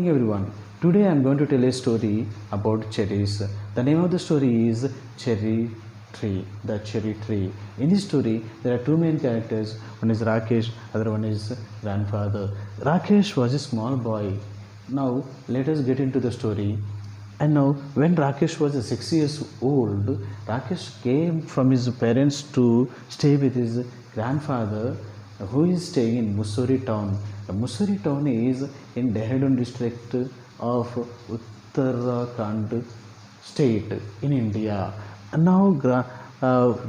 morning everyone. Today I am going to tell a story about cherries. The name of the story is Cherry Tree. The Cherry Tree. In this story there are two main characters. One is Rakesh, other one is grandfather. Rakesh was a small boy. Now let us get into the story. And now, when Rakesh was 6 years old, Rakesh came from his parents to stay with his grandfather, who is staying in Mussoorie town. The Mussoorie town is in Dehradun district of Uttarakhand state in India. And now,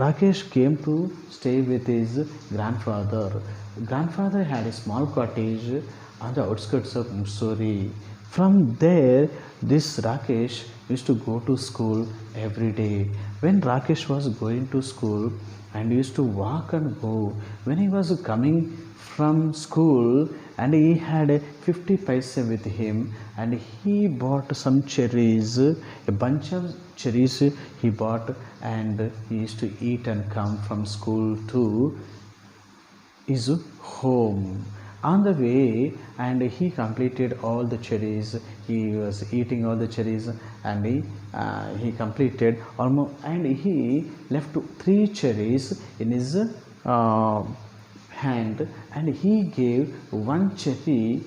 Rakesh came to stay with his grandfather. Grandfather had a small cottage on the outskirts of Mussoorie. From there, this Rakesh used to go to school every day. When Rakesh was going to school and used to walk and go, when he was coming from school and he had a 50 paise with him and he bought some cherries, a bunch of cherries he bought, and he used to eat and come from school to his home. On the way, and he completed all the cherries. He was eating all the cherries, and he completed almost, and he left 3 cherries in his hand, and he gave 1 cherry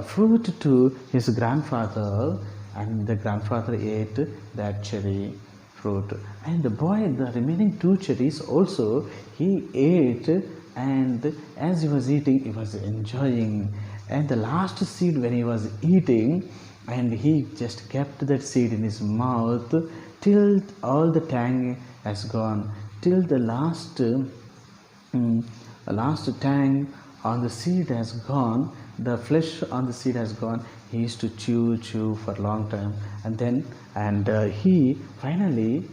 fruit to his grandfather, and the grandfather ate that cherry fruit, and the boy the remaining 2 cherries also he ate. And as he was eating, he was enjoying, and the last seed when he was eating, and he just kept that seed in his mouth till all the tang has gone, till the last tang on the seed has gone, the flesh on the seed has gone. He used to chew for a long time, and then he finally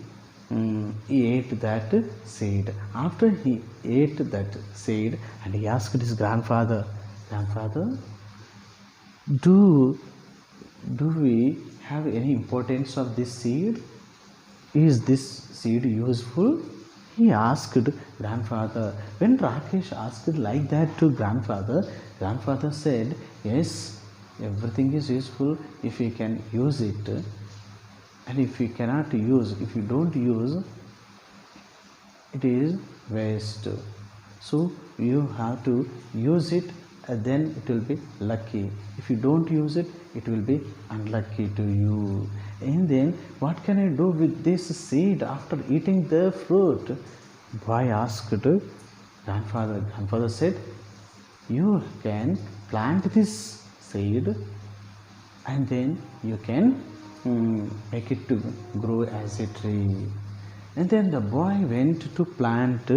he ate that seed. After he ate that seed, and he asked his grandfather, do we have any importance of this seed? Is this seed useful? He asked grandfather. When Rakesh asked like that to grandfather said, yes, everything is useful if we can use it. And if you cannot use, if you don't use, it is waste. So you have to use it, and then it will be lucky. If you don't use it, it will be unlucky to you. And then what can I do with this seed after eating the fruit? Boy asked grandfather. Grandfather said, you can plant this seed, and then you can make it to grow as a tree. And then the boy went to plant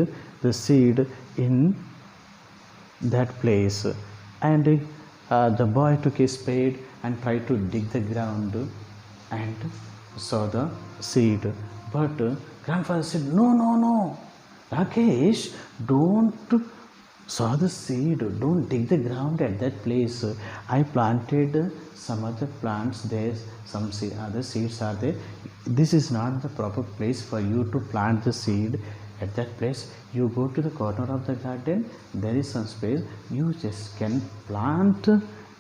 the seed in that place, and the boy took a spade and tried to dig the ground and saw the seed. But grandfather said, no, Rakesh, don't saw the seed, don't dig the ground at that place. I planted some other plants there, some other seeds are there. This is not the proper place for you to plant the seed at that place. You go to the corner of the garden, there is some space, you just can plant,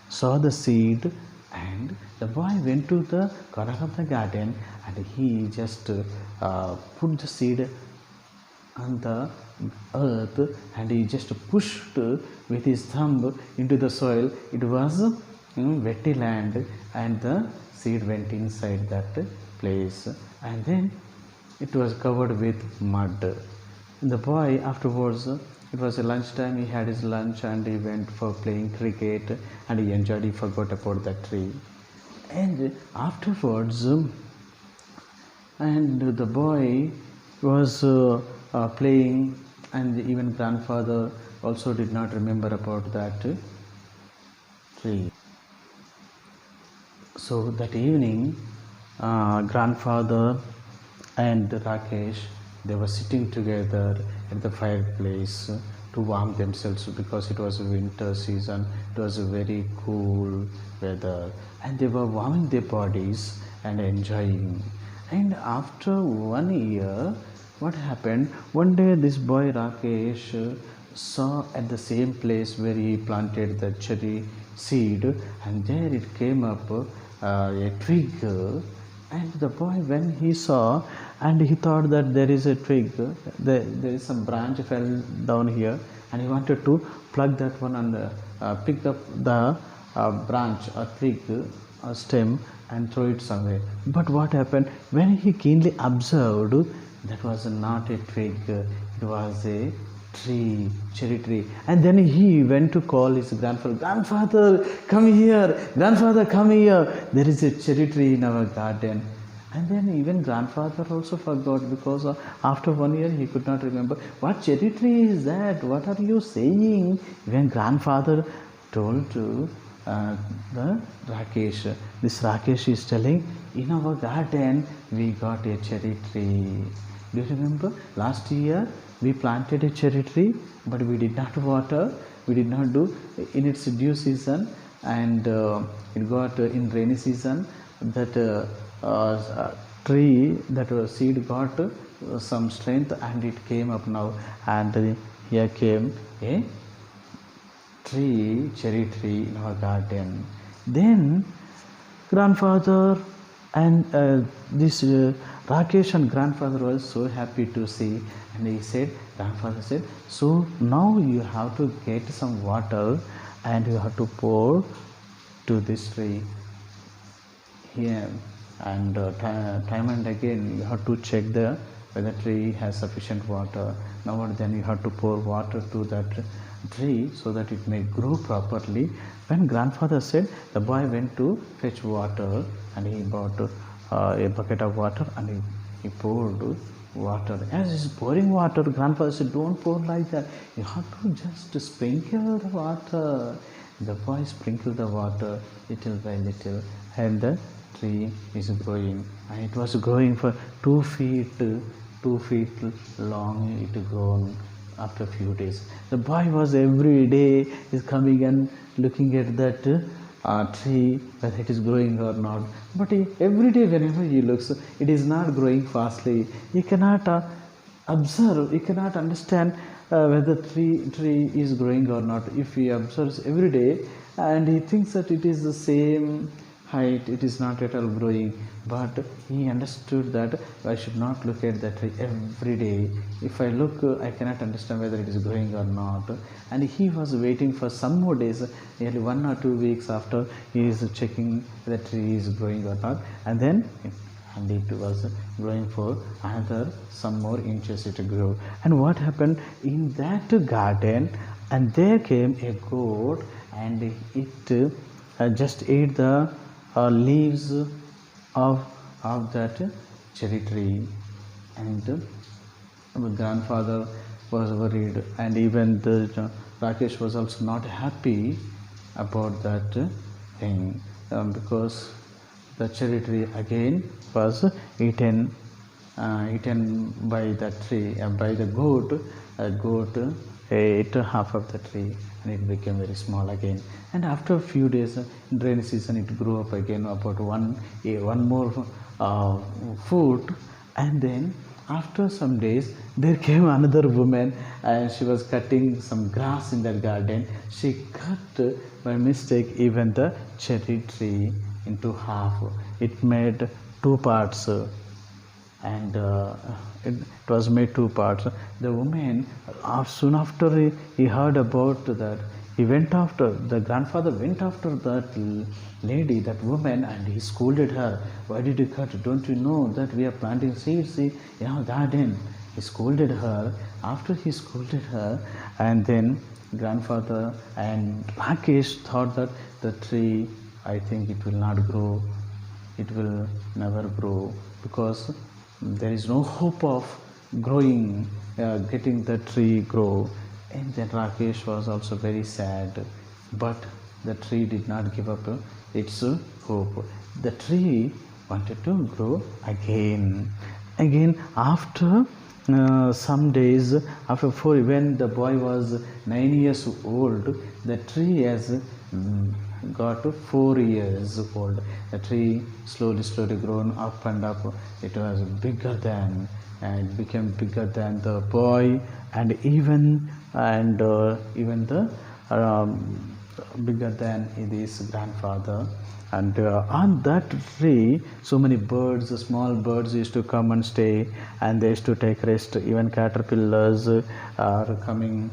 sow the seed. And the boy went to the corner of the garden, and he just put the seed on the earth, and he just pushed with his thumb into the soil. It was wetty land, and the seed went inside that place, and then it was covered with mud. The boy afterwards, it was a lunchtime, he had his lunch and he went for playing cricket, and he enjoyed, he forgot about that tree. And afterwards, and the boy was playing, and even grandfather also did not remember about that tree. So that evening, grandfather and Rakesh, they were sitting together at the fireplace to warm themselves, because it was a winter season, it was a very cool weather, and they were warming their bodies and enjoying. And after 1 year, what happened? One day this boy Rakesh saw at the same place where he planted the cherry seed, and there it came up a twig. And the boy, when he saw, and he thought that there is a twig, there is some branch fell down here, and he wanted to plug that one and pick up the branch or twig or stem and throw it somewhere. But what happened when he keenly observed? That was not a twig, it was a tree, cherry tree. And then he went to call his grandfather, "Grandfather, come here! Grandfather, come here! There is a cherry tree in our garden." And then even grandfather also forgot, because after 1 year he could not remember. "What cherry tree is that? What are you saying?" Even grandfather told to the Rakesh. This Rakesh is telling, "In our garden we got a cherry tree. Do you remember? Last year we planted a cherry tree, but we did not water, we did not do in its due season, and it got in rainy season, that tree, that seed got some strength, and it came up now, and here came a tree, cherry tree in our garden." Then grandfather and this Rakesh and grandfather was so happy to see, and he said, grandfather said, "So now you have to get some water and you have to pour to this tree here, and time and again you have to check whether tree has sufficient water. Now and then you have to pour water to that tree so that it may grow properly." When grandfather said, the boy went to fetch water, and he brought a bucket of water, and he poured water. As he's pouring water, grandfather said, "Don't pour like that, you have to just sprinkle the water." The boy sprinkled the water little by little, and the tree is growing, and it was growing for 2 feet long. It grown after a few days. The boy was every day is coming and looking at that tree, whether it is growing or not. But every day whenever he looks, it is not growing fastly. He cannot observe, he cannot understand whether tree is growing or not. If he observes every day and he thinks that it is the same height, it is not at all growing. But he understood that I should not look at that tree every day. If I look, I cannot understand whether it is growing or not. And he was waiting for some more days, nearly 1 or 2 weeks after he is checking the tree is growing or not. And then it was growing for another some more inches it grew. And what happened in that garden? And there came a goat, and it just ate the leaves of that cherry tree. And my grandfather was worried, and even the Rakesh was also not happy about that thing, because the cherry tree again was eaten by the tree, by the goat. A goat ate half of the tree, and it became very small again. And after a few days, in rainy season, it grew up again about one more foot. And then after some days, there came another woman, and she was cutting some grass in that garden. She cut by mistake even the cherry tree into half. It made 2 parts, and it was made 2 parts. The woman, soon after he heard about that, the grandfather went after that lady, that woman, and he scolded her. "Why did you cut? Don't you know that we are planting seeds in our garden?" He scolded her. After he scolded her, and then grandfather and Rakesh thought that the tree, I think it will not grow, it will never grow, because there is no hope of growing, getting the tree grow. And then Rakesh was also very sad, but the tree did not give up its hope. The tree wanted to grow again. After some days, after 4, when the boy was 9 years old, the tree has got 4 years old. The tree slowly grown up and up. It was bigger than, and it became bigger than the boy, and even the bigger than his grandfather. And on that tree, so many birds, small birds used to come and stay, and they used to take rest. Even caterpillars are coming.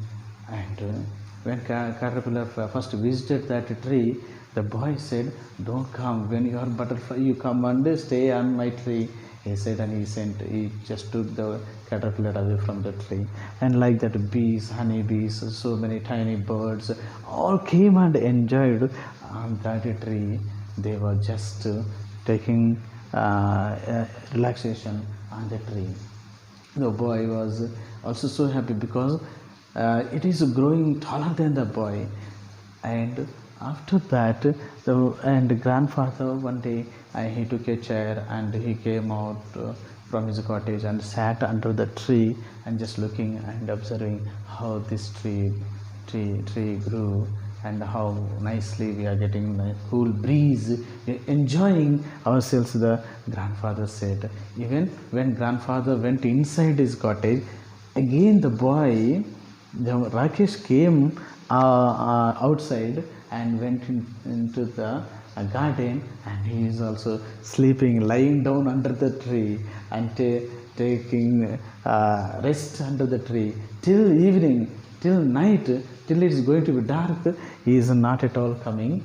And when caterpillar first visited that tree, the boy said, "Don't come. When you are butterfly, you come and stay on my tree." He said, and he just took the caterpillar away from the tree. And like that, bees, honey bees, so many tiny birds, all came and enjoyed on that tree. They were just taking relaxation on the tree. The boy was also so happy because it is growing taller than the boy. And after that, the grandfather one day, he took a chair and he came out from his cottage and sat under the tree and just looking and observing how this tree grew, and how nicely we are getting a cool breeze, enjoying ourselves. The grandfather said. Even when grandfather went inside his cottage, again Rakesh came outside and went into the garden, and he is also sleeping, lying down under the tree and taking rest under the tree till evening, till night, till it is going to be dark. He is not at all coming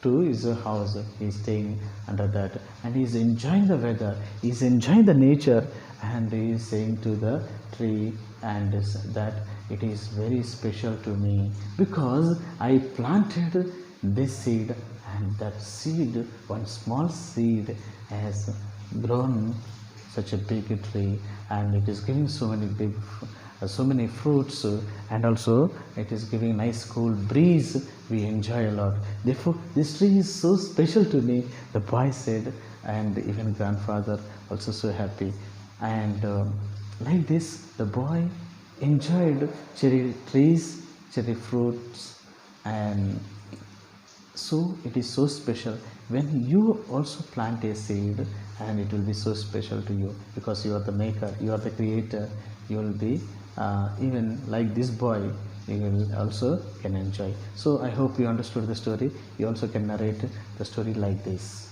to his house. He is staying under that, and he is enjoying the weather, he is enjoying the nature, and he is saying to the tree and that it is very special to me because I planted this seed, and that seed, one small seed, has grown such a big tree, and it is giving so many fruits, and also it is giving nice cool breeze. We enjoy a lot. Therefore, this tree is so special to me, the boy said, and even grandfather also so happy. And like this, the boy enjoyed cherry trees, cherry fruits, and so it is so special when you also plant a seed, and it will be so special to you because you are the maker, you are the creator. You will be even like this boy, you will also can enjoy. So I hope you understood the story. You also can narrate the story like this.